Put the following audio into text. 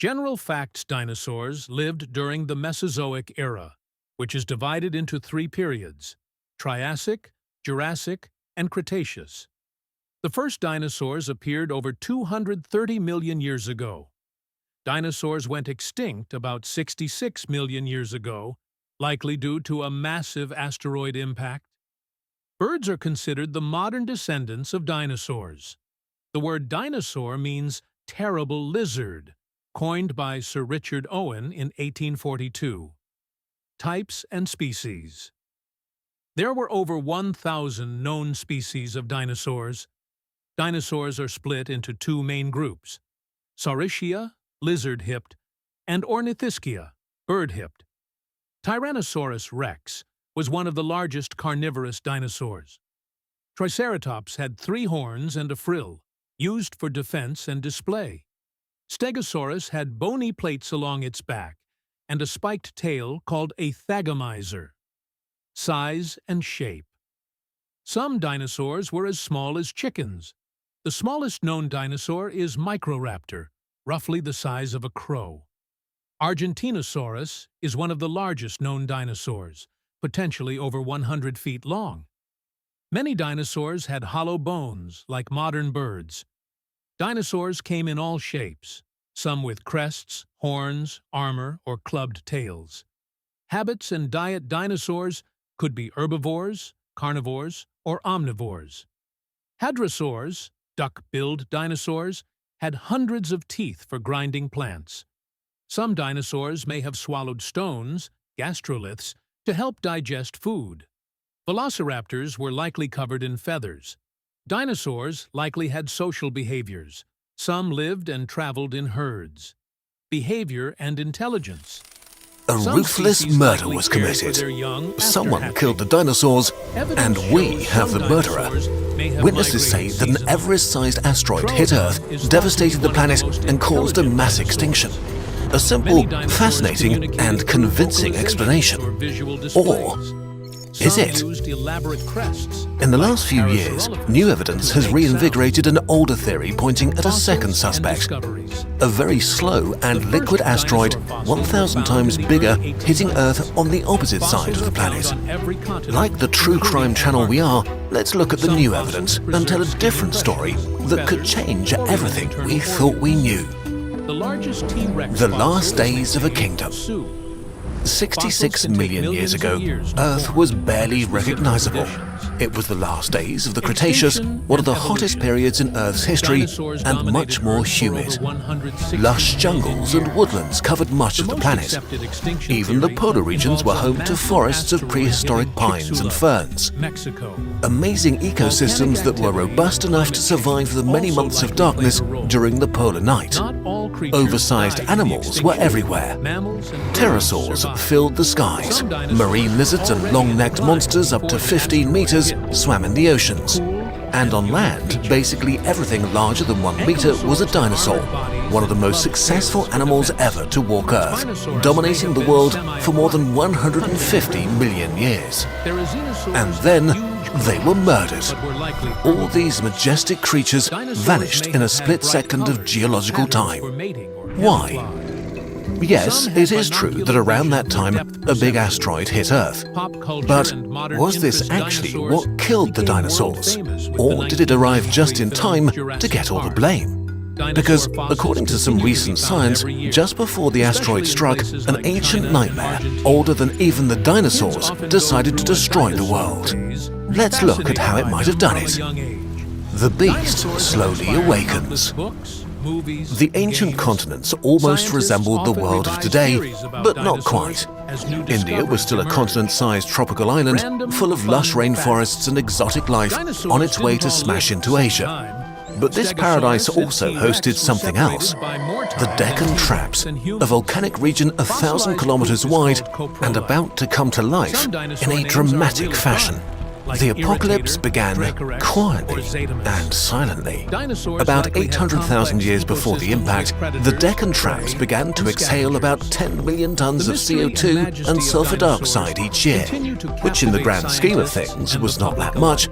General facts: dinosaurs lived during the Mesozoic era, which is divided into three periods: Triassic, Jurassic, and Cretaceous. The first dinosaurs appeared over 230 million years ago. Dinosaurs went extinct about 66 million years ago, likely due to a massive asteroid impact. Birds are considered the modern descendants of dinosaurs. The word dinosaur means terrible lizard, coined by Sir Richard Owen in 1842. Types and species. There were over 1,000 known species of dinosaurs. Dinosaurs are split into two main groups: Saurischia, lizard-hipped, and Ornithischia, bird-hipped. Tyrannosaurus rex was one of the largest carnivorous dinosaurs. Triceratops had 3 horns and a frill, used for defense and display. Stegosaurus had bony plates along its back and a spiked tail called a thagomizer. Size and shape. Some dinosaurs were as small as chickens. The smallest known dinosaur is Microraptor, roughly the size of a crow. Argentinosaurus is one of the largest known dinosaurs, potentially over 100 feet long. Many dinosaurs had hollow bones, like modern birds. Dinosaurs came in all shapes, some with crests, horns, armor, or clubbed tails. Habits and diet: dinosaurs could be herbivores, carnivores, or omnivores. Hadrosaurs, duck-billed dinosaurs, had hundreds of teeth for grinding plants. Some dinosaurs may have swallowed stones, gastroliths, to help digest food. Velociraptors were likely covered in feathers. Dinosaurs likely had social behaviors. Some lived and traveled in herds. Behavior and intelligence. A ruthless murder was committed. Someone killed the dinosaurs, and we have the murderer. Witnesses say that an Everest-sized asteroid hit Earth, devastated the planet, and caused a mass extinction. A simple, fascinating, and convincing explanation. Or is it? In the last few years, new evidence has reinvigorated an older theory pointing at a second suspect. A very slow and liquid asteroid 1,000 times bigger hitting Earth on the opposite side of the planet. Like the true crime channel we are, let's look at the new evidence and tell a different story that could change everything we thought we knew. The last days of a kingdom. 66 million years ago, Earth was barely recognizable. It was the last days of the Cretaceous, one of the hottest periods in Earth's history, and much more humid. Lush jungles and woodlands covered much of the planet. Even the polar regions were home to forests of prehistoric pines and ferns. Amazing ecosystems that were robust enough to survive the many months of darkness during the polar night. Oversized animals were everywhere. Pterosaurs filled the skies. Marine lizards and long-necked monsters up to 15 meters swam in the oceans. And on land, basically everything larger than 1 meter was a dinosaur, one of the most successful animals ever to walk Earth, dominating the world for more than 150 million years. And then they were murdered. All these majestic creatures vanished in a split second of geological time. Why? Yes, it is true that around that time a big asteroid hit Earth. But was this actually what killed the dinosaurs? Or did it arrive just in time to get all the blame? Because, according to some recent science, just before the asteroid struck, an ancient nightmare, older than even the dinosaurs, decided to destroy the world. Let's look at how it might have done it. The beast slowly awakens. The ancient continents almost resembled the world of today, but not quite. India was still a continent-sized tropical island full of lush rainforests and exotic life on its way to smash into Asia. But this paradise also hosted something else: the Deccan Traps, a volcanic region 1,000 kilometers wide and about to come to life in a dramatic fashion. The apocalypse began quietly and silently. About 800,000 years before the impact, the Deccan Traps began to exhale about 10 million tons of CO2 and sulfur dioxide each year, which in the grand scheme of things was not that much,